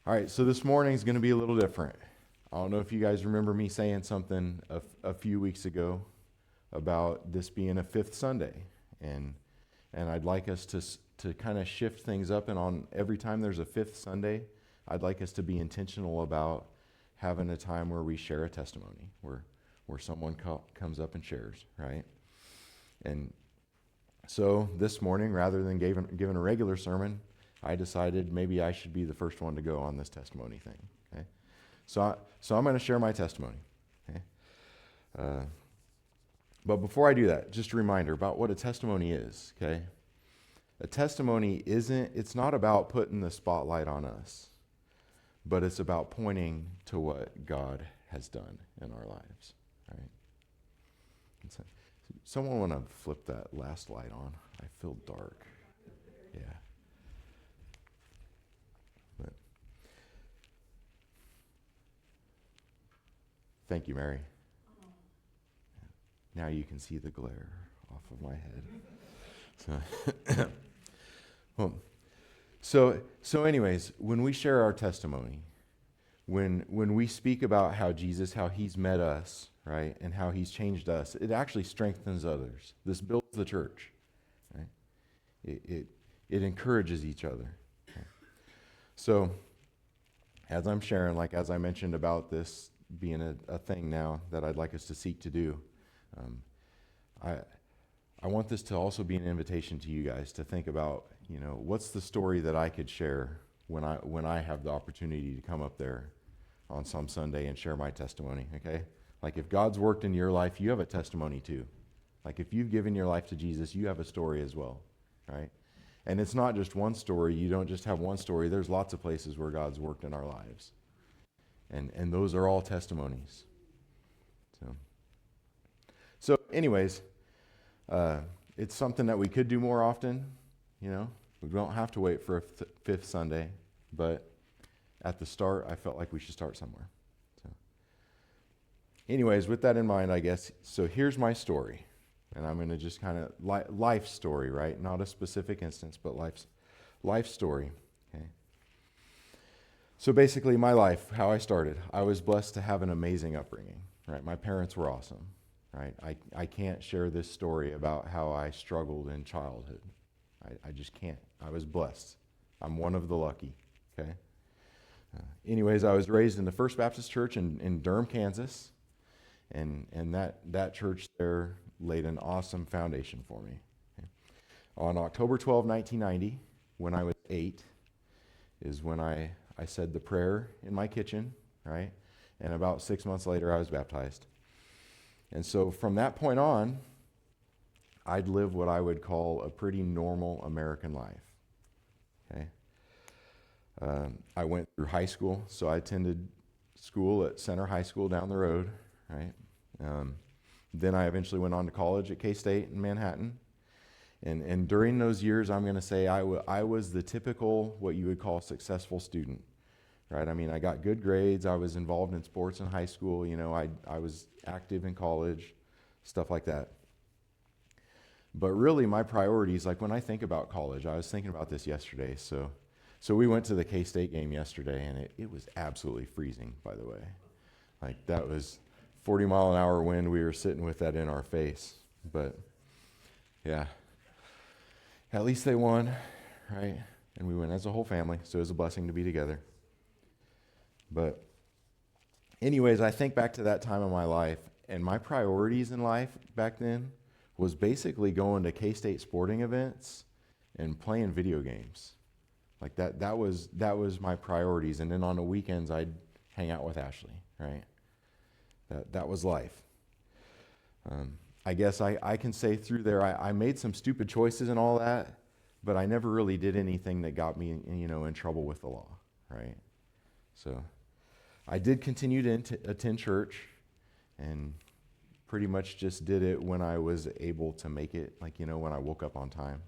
All right, so this morning is going to be a little different. I don't know if you guys remember me saying something a few weeks ago about this being a fifth Sunday, and I'd like us to kind of shift things up. And on every time there's a fifth Sunday, I'd like us to be intentional about having a time where we share a testimony, where someone comes up and shares, right? And so this morning, rather than giving a regular sermon, I decided maybe I should be the first one to go on this testimony thing. Okay, so I'm going to share my testimony. Okay, but before I do that, just a reminder about what a testimony is. Okay, a testimony it's not about putting the spotlight on us, but it's about pointing to what God has done in our lives. Right? So, someone want to flip that last light on? I feel dark. Yeah. But thank you, Mary. Now you can see the glare off of my head. So anyways, when we share our testimony, when we speak about how he's met us, right, and how he's changed us, it actually strengthens others. This builds the church, right? It encourages each other. Okay? So as I'm sharing, like as I mentioned about this being a thing now that I'd like us to seek to do, I want this to also be an invitation to you guys to think about, what's the story that I could share when I have the opportunity to come up there on some Sunday and share my testimony, okay? Like if God's worked in your life, you have a testimony too. Like if you've given your life to Jesus, you have a story as well, right? And it's not just one story. You don't just have one story. There's lots of places where God's worked in our lives. And those are all testimonies. So anyways, it's something that we could do more often, We don't have to wait for a fifth Sunday, but at the start, I felt like we should start somewhere. So anyways, with that in mind, I guess, so here's my story. And I'm going to just kind of, life story, right? Not a specific instance, but life story, okay? So basically, my life, how I started, I was blessed to have an amazing upbringing, right? My parents were awesome, right? I can't share this story about how I struggled in childhood. I just can't. I was blessed. I'm one of the lucky, okay? Anyways, I was raised in the First Baptist Church in Durham, Kansas, and that church there laid an awesome foundation for me. Okay? On October 12, 1990, when I was 8, is when I said the prayer in my kitchen, right? And about 6 months later, I was baptized. And so from that point on, I'd live what I would call a pretty normal American life, okay? I went through high school, so I attended school at Center High School down the road, right? Then I eventually went on to college at K-State in Manhattan. And during those years, I'm going to say I was the typical, what you would call, successful student, right? I mean, I got good grades. I was involved in sports in high school. I was active in college, stuff like that. But really, my priorities, like when I think about college, I was thinking about this yesterday. So we went to the K-State game yesterday, and it was absolutely freezing, by the way. Like, that was 40-mile-an-hour wind. We were sitting with that in our face. But, yeah. At least they won, right? And we went as a whole family, so it was a blessing to be together. But anyways, I think back to that time of my life, and my priorities in life back then was basically going to K-State sporting events and playing video games. Like that was my priorities. And then on the weekends, I'd hang out with Ashley, right? That was life. I guess I can say through there, I made some stupid choices and all that, but I never really did anything that got me, in trouble with the law, right? So I did continue to attend church, and pretty much just did it when I was able to make it, like, when I woke up on time.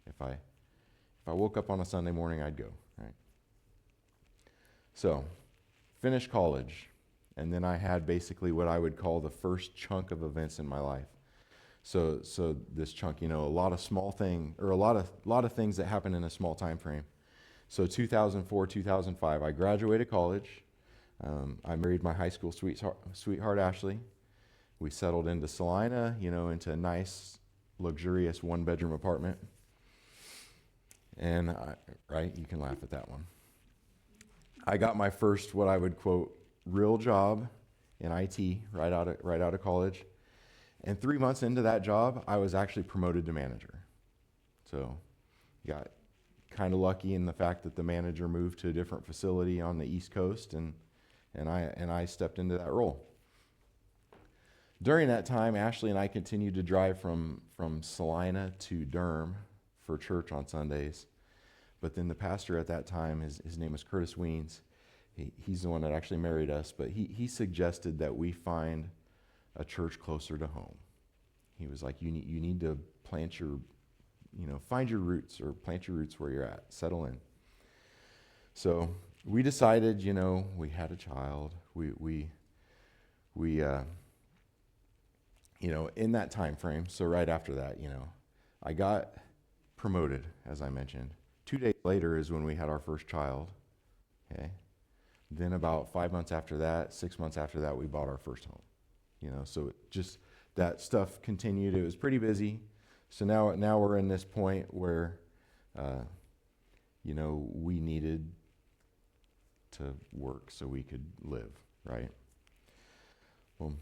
If I woke up on a Sunday morning, I'd go, right? So, finished college, and then I had basically what I would call the first chunk of events in my life. So this chunk, a lot of small thing, or a lot of things that happen in a small time frame. So 2004, 2005, I graduated college. I married my high school sweetheart, Ashley. We settled into Salina, into a nice, luxurious one-bedroom apartment. And, right, you can laugh at that one. I got my first, what I would quote, real job in IT right out of college. And 3 months into that job, I was actually promoted to manager. So got kind of lucky in the fact that the manager moved to a different facility on the East Coast, and I stepped into that role. During that time, Ashley and I continued to drive from Salina to Durham for church on Sundays. But then the pastor at that time, his name was Curtis Weens. He's the one that actually married us, but he suggested that we find a church closer to home. He was like, you need to plant your, find your roots, or plant your roots where you're at, settle in. So we decided, we had a child. We in that time frame, so right after that, I got promoted, as I mentioned. 2 days later is when we had our first child, okay? Then about 5 months after that, 6 months after that, we bought our first home. So just that stuff continued. It was pretty busy. So now we're in this point where, we needed to work so we could live, right? Well,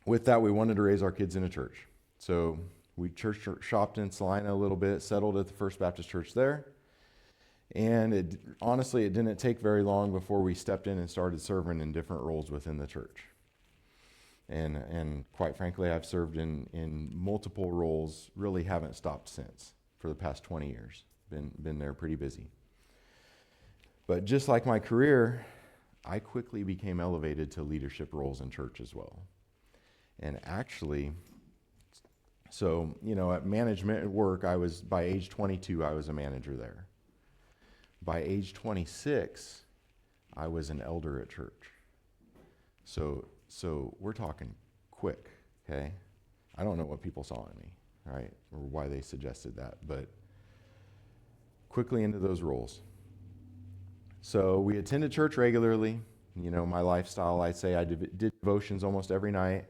with that, we wanted to raise our kids in a church. So we church shopped in Salina a little bit, settled at the First Baptist Church there. And honestly, it didn't take very long before we stepped in and started serving in different roles within the church. And quite frankly, I've served in multiple roles, really haven't stopped since for the past 20 years. Been there pretty busy. But just like my career, I quickly became elevated to leadership roles in church as well. And actually, so, at management at work, by age 22, I was a manager there. By age 26, I was an elder at church. So we're talking quick, okay? I don't know what people saw in me, right? Or why they suggested that, but quickly into those roles. So we attended church regularly. My lifestyle, I'd say I did devotions almost every night.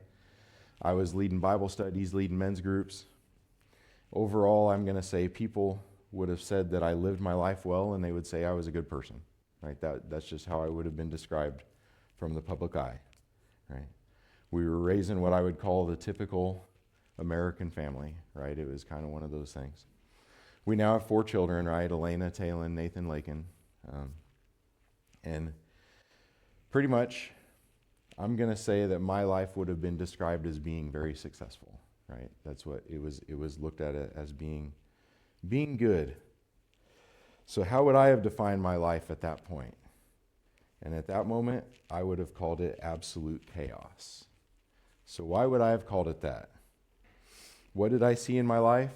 I was leading Bible studies, leading men's groups. Overall, I'm going to say people would have said that I lived my life well, and they would say I was a good person, right? That's just how I would have been described from the public eye, right? We were raised in what I would call the typical American family, right? It was kind of one of those things. We now have 4 children, right? Elena, Talon, Nathan, Lakin. And pretty much, I'm going to say that my life would have been described as being very successful, right? That's what it was looked at as being good. So how would I have defined my life at that point? And at that moment, I would have called it absolute chaos. So why would I have called it that? What did I see in my life?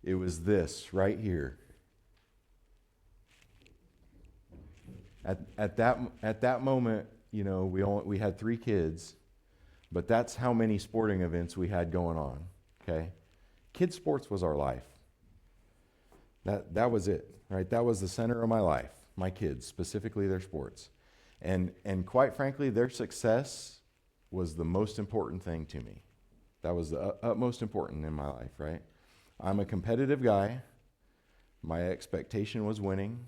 It was this right here. At that moment, we had 3 kids, but that's how many sporting events we had going on, okay? Kids sports was our life. That was it, right? That was the center of my life, my kids, specifically their sports. And quite frankly, their success was the most important thing to me. That was the utmost important in my life, right? I'm a competitive guy. My expectation was winning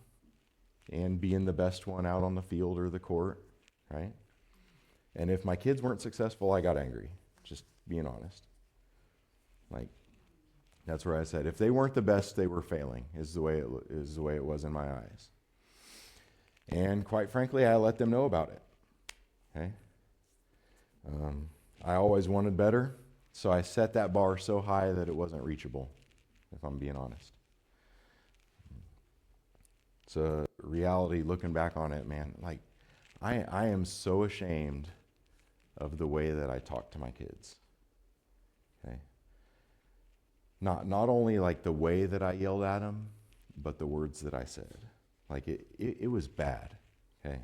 and being the best one out on the field or the court, right? And if my kids weren't successful, I got angry, just being honest. That's where I said, if they weren't the best, they were failing, is the way it was in my eyes. And quite frankly, I let them know about it, okay? I always wanted better, so I set that bar so high that it wasn't reachable, if I'm being honest. It's a reality looking back on it, man. I am so ashamed of the way that I talk to my kids. Okay? Not only the way that I yelled at them, but the words that I said. It was bad. Okay?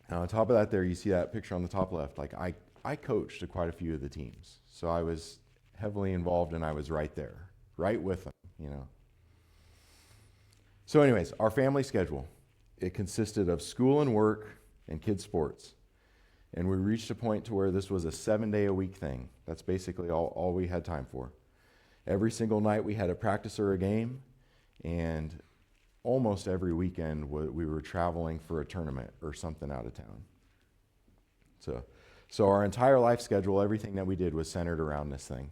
Now on top of that, there you see that picture on the top left. I coached quite a few of the teams, so I was heavily involved, and I was right there, right with them. So anyways, our family schedule, it consisted of school and work and kids' sports. And we reached a point to where this was a 7-day-a-week thing. That's basically all we had time for. Every single night we had a practice or a game, and almost every weekend we were traveling for a tournament or something out of town. So our entire life schedule, everything that we did was centered around this thing.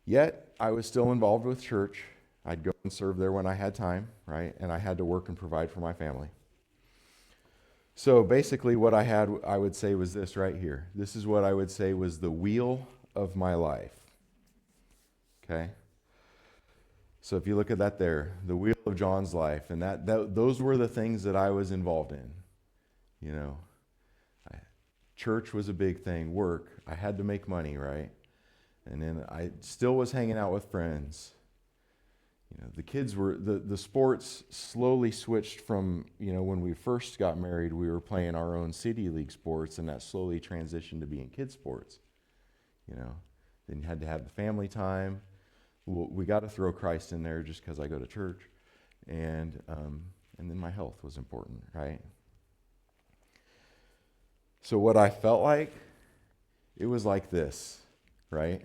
Yet, I was still involved with church. I'd go and serve there when I had time, right? And I had to work and provide for my family. So basically what I would say was this right here. This is what I would say was the wheel of my life. Okay? So if you look at that there, the wheel of Jon's life, and those were the things that I was involved in. You know, church was a big thing, work, I had to make money, right? And then I still was hanging out with friends. You know, the kids were, the sports slowly switched from, you know, when we first got married, we were playing our own city league sports, and that slowly transitioned to being kids sports. You know, then you had to have the family time. We got to throw Christ in there just because I go to church. And then my health was important, right? So what I felt like, it was like this, right?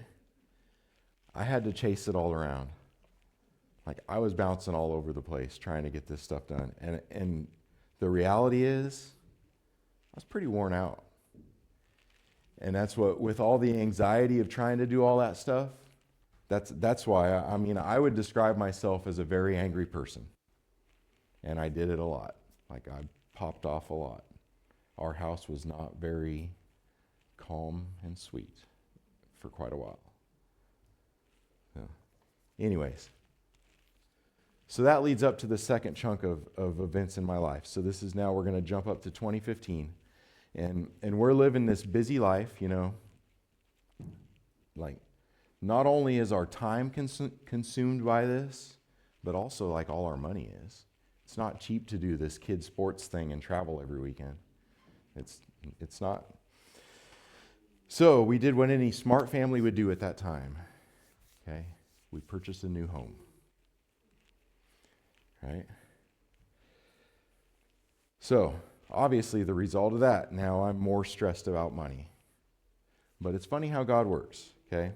I had to chase it all around. Like I was bouncing all over the place trying to get this stuff done. And the reality is, I was pretty worn out. And that's what, with all the anxiety of trying to do all that stuff, that's why, I would describe myself as a very angry person. And I did it a lot. Like I popped off a lot. Our house was not very calm and sweet for quite a while. Anyways, so that leads up to the second chunk of events in my life. So this is now, we're going to jump up to 2015. And we're living this busy life, you know. Like, not only is our time consumed by this, but also like all our money is. It's not cheap to do this kid sports thing and travel every weekend. It's not. So we did what any smart family would do at that time. Okay? We purchased a new home. Right? So, obviously the result of that, now I'm more stressed about money. But it's funny how God works, okay?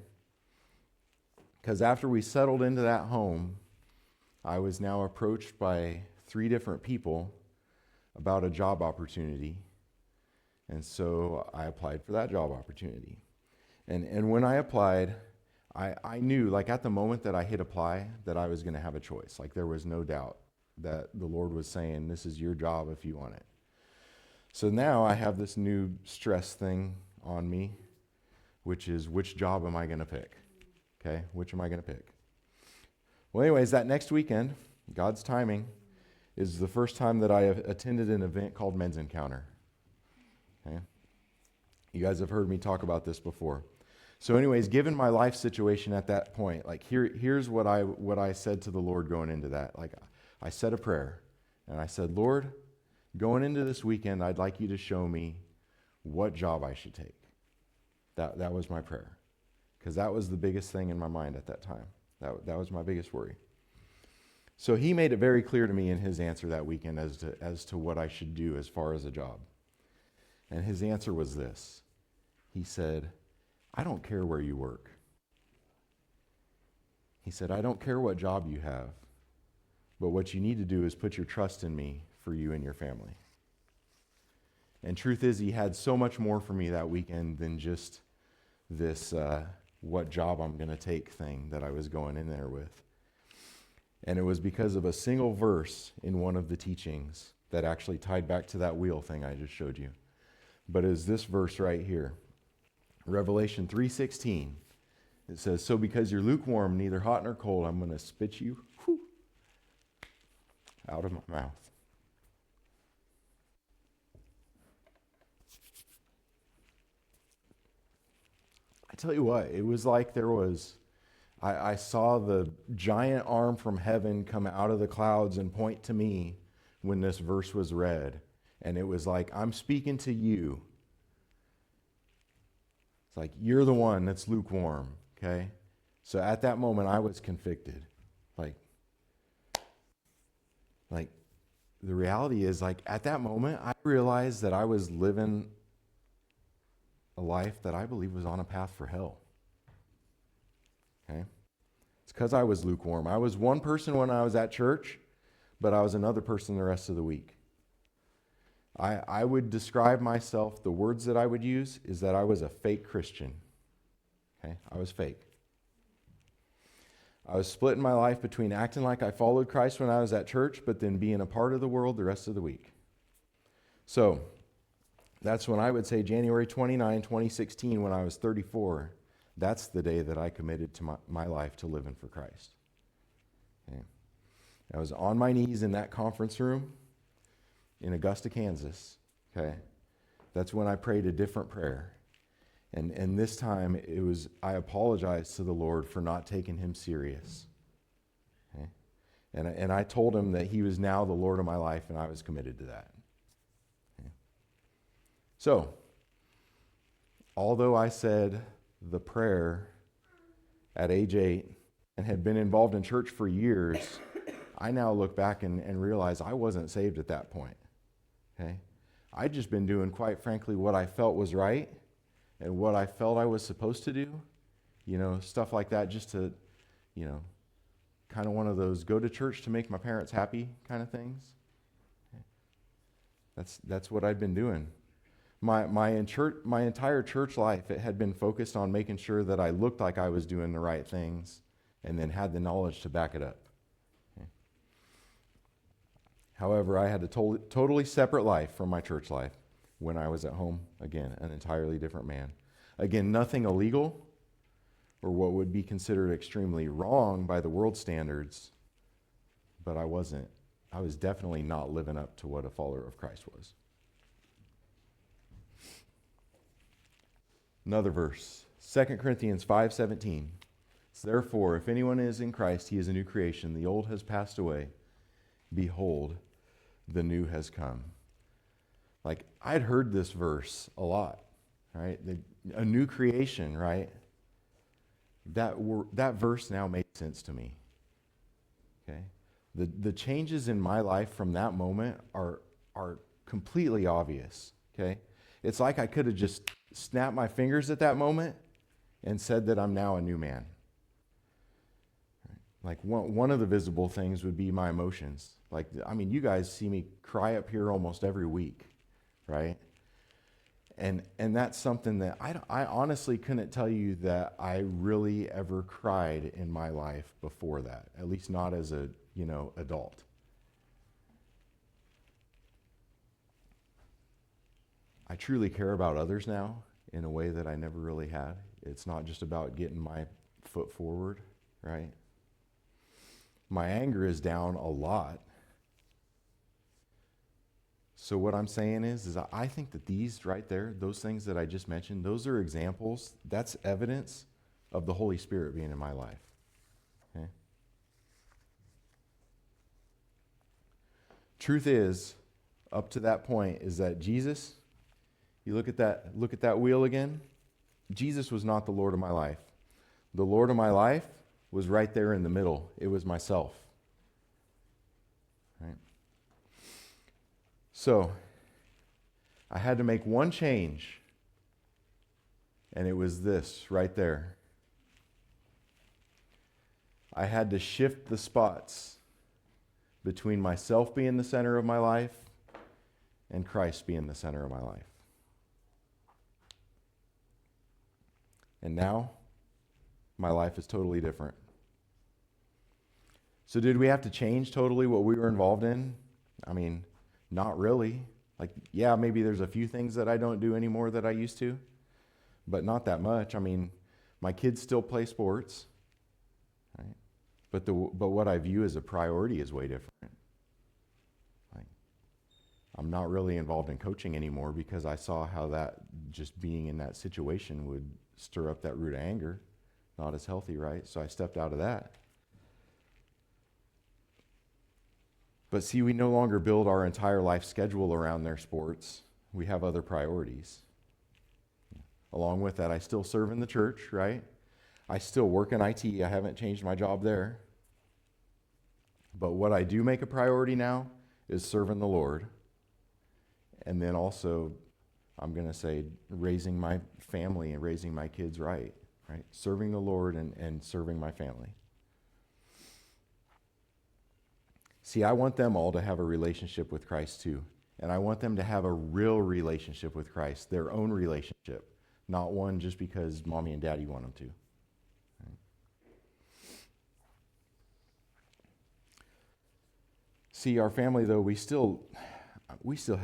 Because after we settled into that home, I was now approached by 3 different people about a job opportunity. And so I applied for that job opportunity. And when I applied, I knew, like at the moment that I hit apply, that I was going to have a choice. Like there was no doubt that the Lord was saying, this is your job if you want it. So now I have this new stress thing on me, which is, which job am I going to pick? Okay, which am I going to pick? Well, anyways, that next weekend, God's timing, is the first time that I have attended an event called Men's Encounter. Okay? You guys have heard me talk about this before. So anyways, given my life situation at that point, like here's what I said to the Lord going into that. Like I said a prayer, and I said, Lord, going into this weekend, I'd like you to show me what job I should take. That was my prayer, because that was the biggest thing in my mind at that time. That was my biggest worry. So he made it very clear to me in his answer that weekend as to what I should do as far as a job. And his answer was this. He said, I don't care where you work. He said, I don't care what job you have, but what you need to do is put your trust in me for you and your family. And truth is, he had so much more for me that weekend than just this what job I'm going to take thing that I was going in there with. And it was because of a single verse in one of the teachings that actually tied back to that wheel thing I just showed you. But it is this verse right here. Revelation 3:16. It says, so because you're lukewarm, neither hot nor cold, I'm going to spit you out of my mouth. I tell you what, it was like I saw the giant arm from heaven come out of the clouds and point to me when this verse was read. And it was like, I'm speaking to you. It's like, you're the one that's lukewarm, okay? So at that moment, I was convicted. Like, Like, the reality is, like, at that moment, I realized that I was living a life that I believe was on a path for hell. Okay? It's because I was lukewarm. I was one person when I was at church, but I was another person the rest of the week. I would describe myself, the words that I would use is that I was a fake Christian. Okay? I was fake. I was splitting my life between acting like I followed Christ when I was at church, but then being a part of the world the rest of the week. So, that's when I would say January 29, 2016, when I was 34, that's the day that I committed to my life to living for Christ. Okay? I was on my knees in that conference room in Augusta, Kansas. Okay? That's when I prayed a different prayer. And this time, I apologized to the Lord for not taking him serious. Okay? And I told him that he was now the Lord of my life, and I was committed to that. Okay? So, although I said the prayer at age 8 and had been involved in church for years, I now look back and realize I wasn't saved at that point. Okay? I'd just been doing, quite frankly, what I felt was right and what I felt I was supposed to do, stuff like that, just to, kind of one of those go to church to make my parents happy kind of things. Okay. That's what I'd been doing. My entire church life, it had been focused on making sure that I looked like I was doing the right things and then had the knowledge to back it up. Okay. However, I had a totally separate life from my church life. When I was at home, again, an entirely different man. Again, nothing illegal or what would be considered extremely wrong by the world standards, but I wasn't. I was definitely not living up to what a follower of Christ was. Another verse, 2 Corinthians 5:17. Therefore, if anyone is in Christ, he is a new creation. The old has passed away. Behold, the new has come. Like, I'd heard this verse a lot, right? A new creation, right? That verse now made sense to me. Okay? The changes in my life from that moment are completely obvious. Okay? It's like I could have just snapped my fingers at that moment and said that I'm now a new man. Like, one of the visible things would be my emotions. Like, you guys see me cry up here almost every week. Right? And that's something that I honestly couldn't tell you that I really ever cried in my life before that, at least not as a, adult. I truly care about others now in a way that I never really had. It's not just about getting my foot forward, right? My anger is down a lot. So what I'm saying is I think that these right there, those things that I just mentioned, those are examples, that's evidence of the Holy Spirit being in my life. Okay? Truth is, up to that point, is that Jesus, you look at that wheel again, Jesus was not the Lord of my life. The Lord of my life was right there in the middle. It was myself. Right? So, I had to make one change, and it was this right there. I had to shift the spots between myself being the center of my life and Christ being the center of my life. And now, my life is totally different. So did we have to change totally what we were involved in? Not really. Like, yeah, maybe there's a few things that I don't do anymore that I used to, but not that much. My kids still play sports, right? But what I view as a priority is way different. Like, I'm not really involved in coaching anymore because I saw how that just being in that situation would stir up that root of anger. Not as healthy, right? So I stepped out of that. But see, we no longer build our entire life schedule around their sports. We have other priorities. Along with that, I still serve in the church, right? I still work in IT. I haven't changed my job there. But what I do make a priority now is serving the Lord. And then also, I'm going to say, raising my family and raising my kids right? Serving the Lord and serving my family. See, I want them all to have a relationship with Christ too. And I want them to have a real relationship with Christ, their own relationship, not one just because mommy and daddy want them to. Right? See, our family, though, we still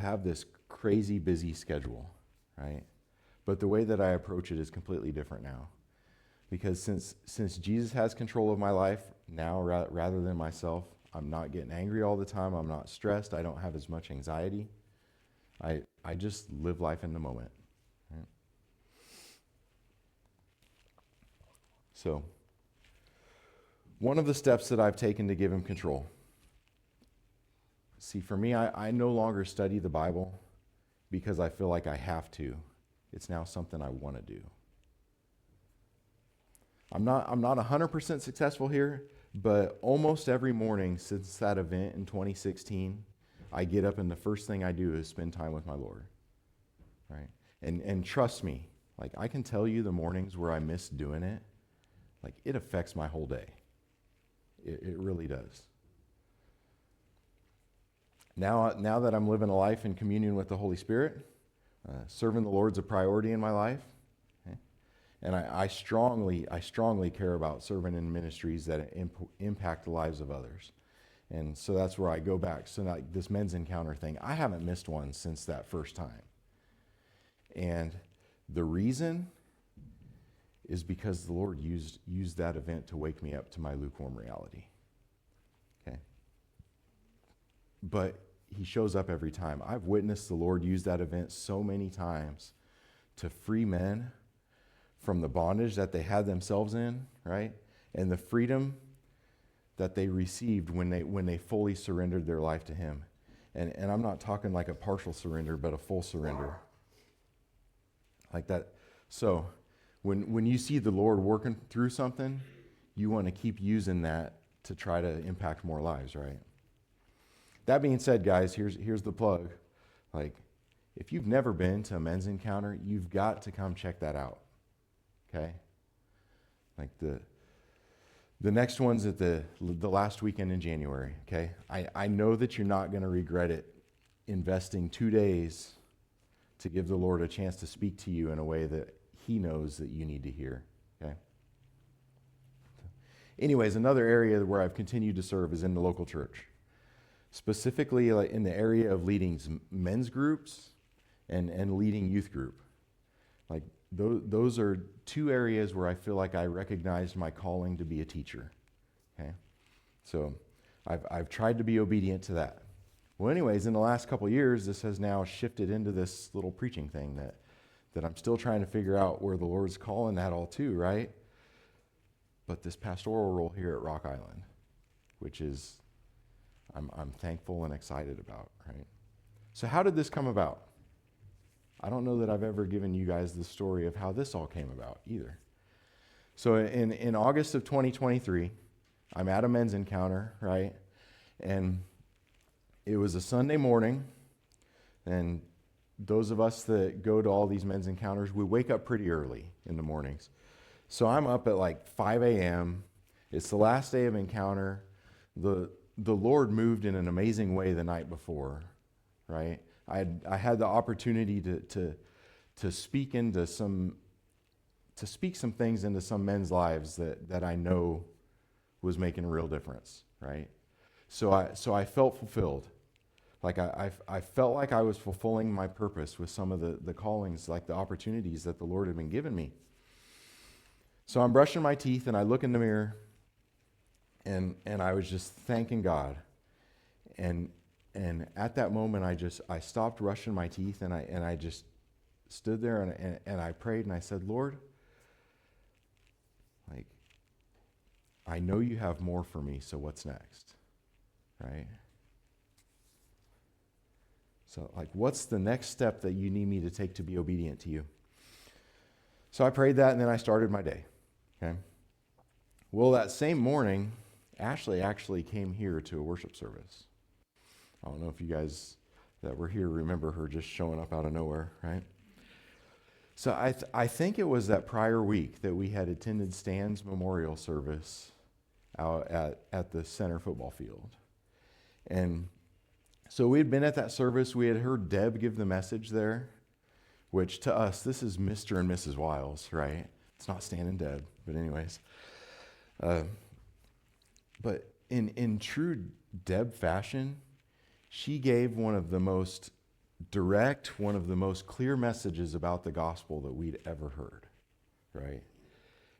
have this crazy busy schedule, right? But the way that I approach it is completely different now. Because since Jesus has control of my life now rather than myself, I'm not getting angry all the time. I'm not stressed. I don't have as much anxiety. I just live life in the moment. Right? So, one of the steps that I've taken to give him control. See, for me, I no longer study the Bible because I feel like I have to. It's now something I want to do. I'm not 100% successful here, but almost every morning since that event in 2016, I get up and the first thing I do is spend time with my Lord, right? And trust me, like I can tell you the mornings where I miss doing it, like it affects my whole day. It really does. Now that I'm living a life in communion with the Holy Spirit, serving the Lord's a priority in my life. And I strongly care about serving in ministries that impact the lives of others. And so that's where I go back. So like this men's encounter thing, I haven't missed one since that first time. And the reason is because the Lord used that event to wake me up to my lukewarm reality. Okay? But he shows up every time. I've witnessed the Lord use that event so many times to free men from the bondage that they had themselves in, right? And the freedom that they received when they fully surrendered their life to him. And I'm not talking like a partial surrender, but a full surrender. Like that. So when you see the Lord working through something, you want to keep using that to try to impact more lives, right? That being said, guys, here's the plug. Like, if you've never been to a men's encounter, you've got to come check that out. Okay? Like the next one's at the last weekend in January, okay? I know that you're not going to regret it, investing 2 days to give the Lord a chance to speak to you in a way that he knows that you need to hear, okay? Anyways, another area where I've continued to serve is in the local church, specifically like in the area of leading men's groups and leading youth group. Like those are two areas where I feel like I recognized my calling to be a teacher. Okay, so I've tried to be obedient to that. Well, anyways, in the last couple of years, this has now shifted into this little preaching thing that I'm still trying to figure out where the Lord's calling that all to, right? But this pastoral role here at Rock Island, which is I'm thankful and excited about, right? So how did this come about? I don't know that I've ever given you guys the story of how this all came about either. So in August of 2023, I'm at a men's encounter, right? And it was a Sunday morning, and those of us that go to all these men's encounters, we wake up pretty early in the mornings. So I'm up at like 5 a.m. It's the last day of encounter. The Lord moved in an amazing way the night before, right? I had the opportunity to speak some things into some men's lives that I know was making a real difference, right? So I felt fulfilled. Like I felt like I was fulfilling my purpose with some of the callings, like the opportunities that the Lord had been giving me. So I'm brushing my teeth and I look in the mirror and I was just thanking God. And at that moment, I stopped brushing my teeth and I just stood there and I prayed and I said, Lord, like, I know you have more for me, so what's next, right? So, like, what's the next step that you need me to take to be obedient to you? So I prayed that and then I started my day, okay? Well, that same morning, Ashley actually came here to a worship service. I don't know if you guys that were here remember her just showing up out of nowhere, right? So I think it was that prior week that we had attended Stan's memorial service out at the center football field. And so we had been at that service. We had heard Deb give the message there, which to us, this is Mr. and Mrs. Wiles, right? It's not Stan and Deb, but anyways. But in true Deb fashion, she gave one of the most direct, one of the most clear messages about the gospel that we'd ever heard, right?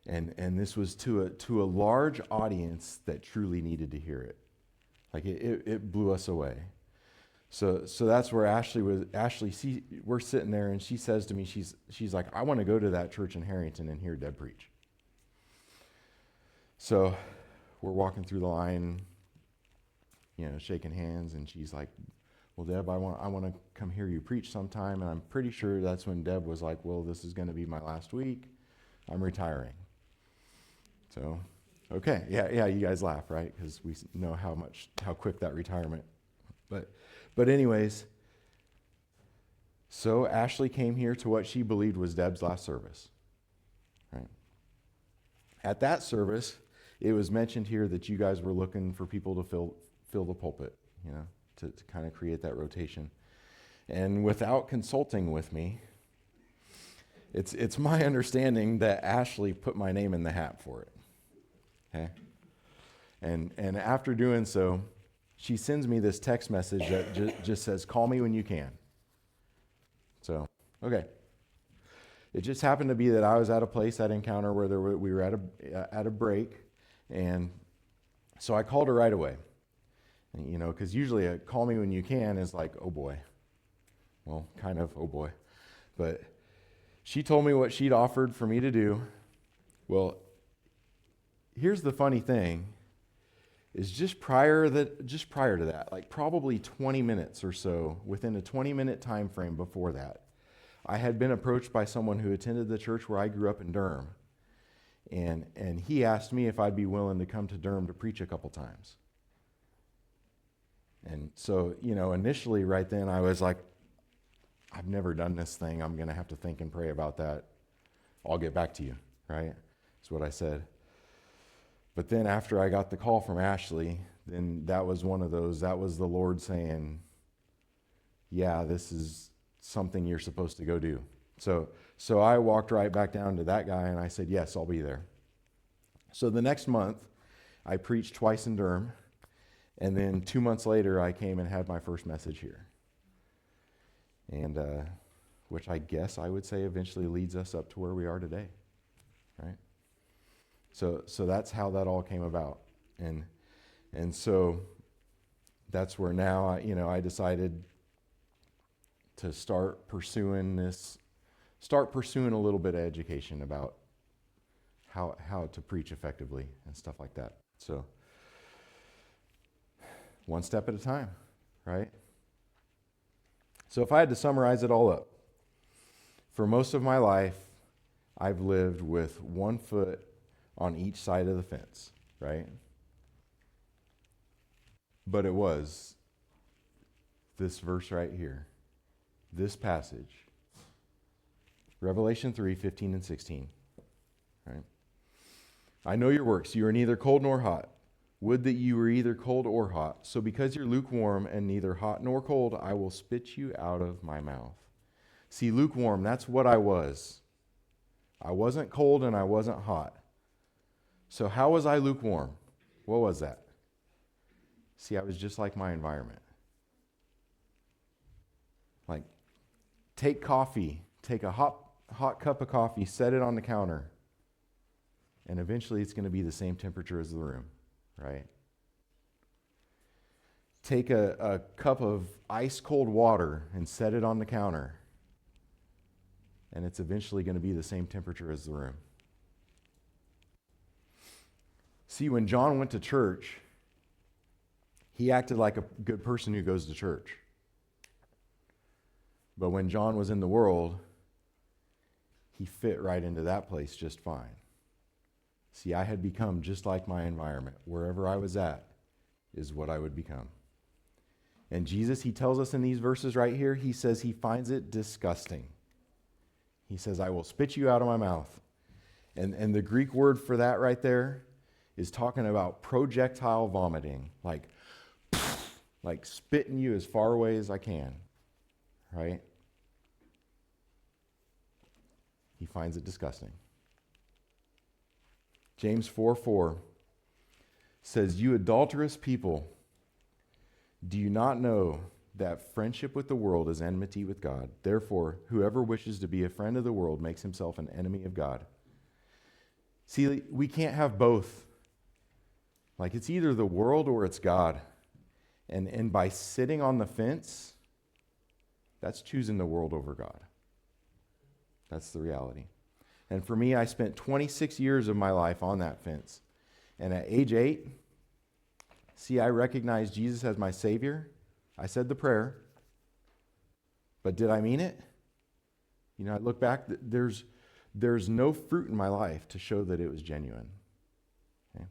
And this was to a large audience that truly needed to hear it. Like it blew us away. So that's where Ashley was. We're sitting there, and she says to me, she's like, I want to go to that church in Herington and hear Deb preach. So we're walking through the line, shaking hands, and she's like, well, Deb, I want to come hear you preach sometime. And I'm pretty sure that's when Deb was like, well, this is going to be my last week. I'm retiring. So, okay, yeah, you guys laugh, right? Because we know how quick that retirement. But anyways, so Ashley came here to what she believed was Deb's last service, right? At that service, it was mentioned here that you guys were looking for people to fill the pulpit, to kind of create that rotation. And without consulting with me, it's my understanding that Ashley put my name in the hat for it. Okay? And after doing so, she sends me this text message that just says, call me when you can. So, okay. It just happened to be that I was at a place at Encounter where we were at a break, and so I called her right away. And, because usually a call me when you can is like, oh boy. Well, kind of, oh boy. But she told me what she'd offered for me to do. Well, here's the funny thing, is just prior to that, like probably 20 minutes or so, within a 20-minute time frame before that, I had been approached by someone who attended the church where I grew up in Durham. And he asked me if I'd be willing to come to Durham to preach a couple times. And so, initially right then I was like, I've never done this thing. I'm going to have to think and pray about that. I'll get back to you, right? That's what I said. But then after I got the call from Ashley, then that was the Lord saying, yeah, this is something you're supposed to go do. So I walked right back down to that guy and I said, yes, I'll be there. So the next month, I preached twice in Durham. And then 2 months later, I came and had my first message here. And which I guess I would say eventually leads us up to where we are today, right? So that's how that all came about. And so that's where now, I decided to start pursuing a little bit of education about how to preach effectively and stuff like that. So one step at a time, right? So if I had to summarize it all up, for most of my life, I've lived with one foot on each side of the fence, right? But it was this verse right here, this passage, Revelation 3:15 and 16, right? I know your works. You are neither cold nor hot. Would that you were either cold or hot. So because you're lukewarm and neither hot nor cold, I will spit you out of my mouth. See, lukewarm, that's what I was. I wasn't cold and I wasn't hot. So how was I lukewarm? What was that? See, I was just like my environment. Like, take coffee, take a hot cup of coffee, set it on the counter, and eventually it's going to be the same temperature as the room, right? Take a cup of ice cold water and set it on the counter, and it's eventually going to be the same temperature as the room. See, when John went to church, he acted like a good person who goes to church. But when John was in the world, he fit right into that place just fine. See, I had become just like my environment. Wherever I was at is what I would become. And Jesus, he tells us in these verses right here, he says he finds it disgusting. He says, I will spit you out of my mouth. And the Greek word for that right there is talking about projectile vomiting, like spitting you as far away as I can, right? He finds it disgusting. James 4:4 says, you adulterous people, do you not know that friendship with the world is enmity with God? Therefore, whoever wishes to be a friend of the world makes himself an enemy of God. See, we can't have both. Like, it's either the world or it's God. And by sitting on the fence, that's choosing the world over God. That's the reality. And for me, I spent 26 years of my life on that fence. And at age 8, see, I recognized Jesus as my Savior. I said the prayer. But did I mean it? You know, I look back, there's no fruit in my life to show that it was genuine. Okay?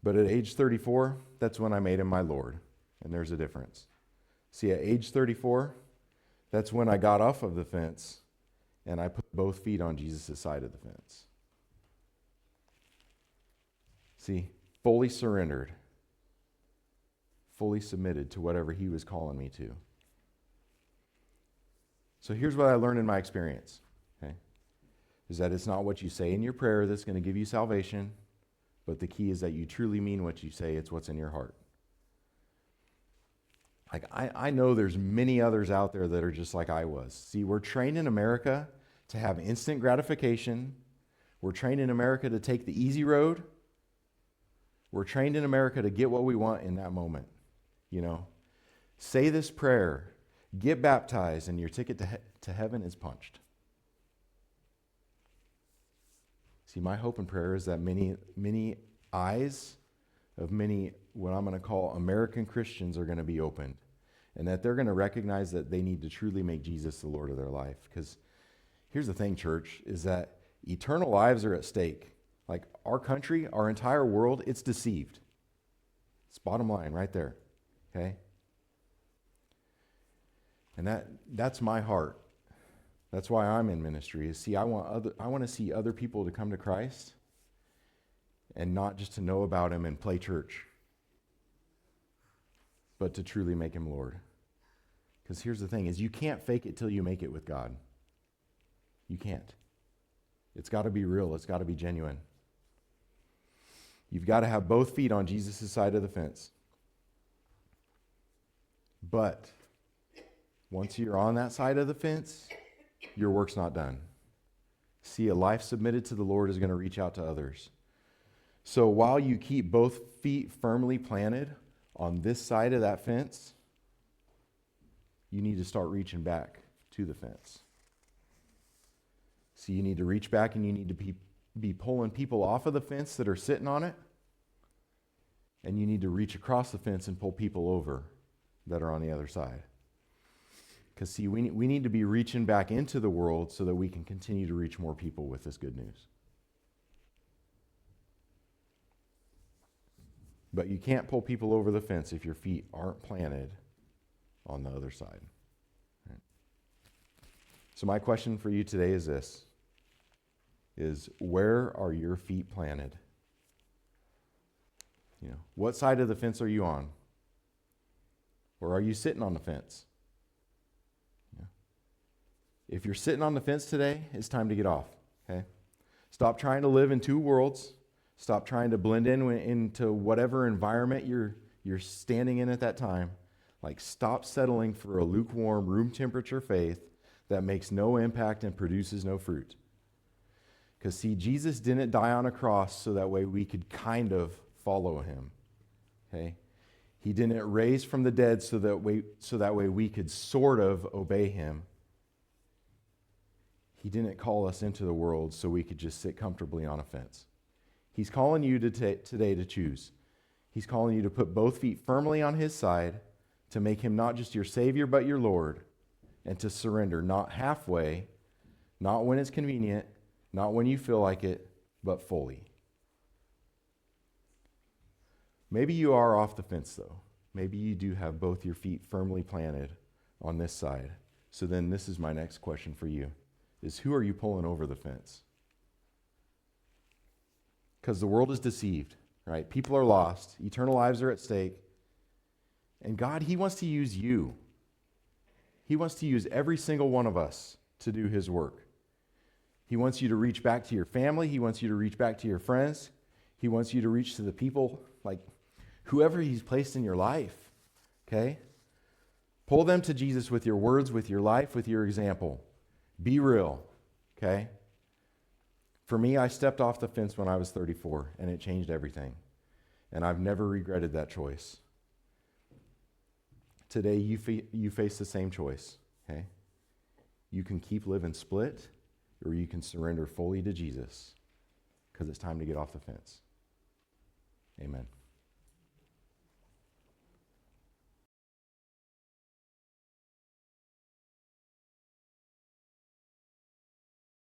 But at age 34, that's when I made him my Lord. And there's a difference. See, at age 34, that's when I got off of the fence and I put both feet on Jesus' side of the fence. See, fully surrendered, fully submitted to whatever he was calling me to. So here's what I learned in my experience, okay? Is that it's not what you say in your prayer that's going to give you salvation, but the key is that you truly mean what you say. It's what's in your heart. Like, I know there's many others out there that are just like I was. See, we're trained in America to have instant gratification. We're trained in America to take the easy road. We're trained in America to get what we want in that moment. You know, say this prayer, get baptized, and your ticket to heaven is punched. See, my hope and prayer is that many eyes of many, what I'm going to call American Christians, are going to be opened, and that they're going to recognize that they need to truly make Jesus the Lord of their life. Because here's the thing, church, is that eternal lives are at stake. Like, our country, our entire world, it's deceived. It's bottom line right there, okay? And that's my heart. That's why I'm in ministry. Is, see, I want to see other people to come to Christ, and not just to know about him and play church, but to truly make him Lord. Because here's the thing, is you can't fake it till you make it with God. You can't. It's got to be real. It's got to be genuine. You've got to have both feet on Jesus' side of the fence. But once you're on that side of the fence, your work's not done. See, a life submitted to the Lord is going to reach out to others. So while you keep both feet firmly planted on this side of that fence, you need to start reaching back to the fence. So you need to reach back, and you need to be pulling people off of the fence that are sitting on it, and you need to reach across the fence and pull people over that are on the other side. Because, see, we need to be reaching back into the world so that we can continue to reach more people with this good news. But you can't pull people over the fence if your feet aren't planted on the other side. Right? So my question for you today is this, is where are your feet planted? You know, what side of the fence are you on? Or are you sitting on the fence? Yeah. If you're sitting on the fence today, it's time to get off, okay? Stop trying to live in two worlds. Stop trying to blend into whatever environment you're standing in at that time. Like, stop settling for a lukewarm, room temperature faith that makes no impact and produces no fruit. Because, see, Jesus didn't die on a cross so that way we could kind of follow him. Okay? He didn't raise from the dead so that way we could sort of obey him. He didn't call us into the world so we could just sit comfortably on a fence. He's calling you today to choose. He's calling you to put both feet firmly on his side, to make him not just your Savior but your Lord, and to surrender, not halfway, not when it's convenient, not when you feel like it, but fully. Maybe you are off the fence, though. Maybe you do have both your feet firmly planted on this side. So then this is my next question for you, is who are you pulling over the fence? Because the world is deceived, right? People are lost. Eternal lives are at stake. And God, he wants to use you. He wants to use every single one of us to do his work. He wants you to reach back to your family. He wants you to reach back to your friends. He wants you to reach to the people, like whoever he's placed in your life, okay? Pull them to Jesus with your words, with your life, with your example. Be real, okay? For me, I stepped off the fence when I was 34, and it changed everything. And I've never regretted that choice. Today, you face the same choice, okay? You can keep living split, or you can surrender fully to Jesus, because it's time to get off the fence. Amen.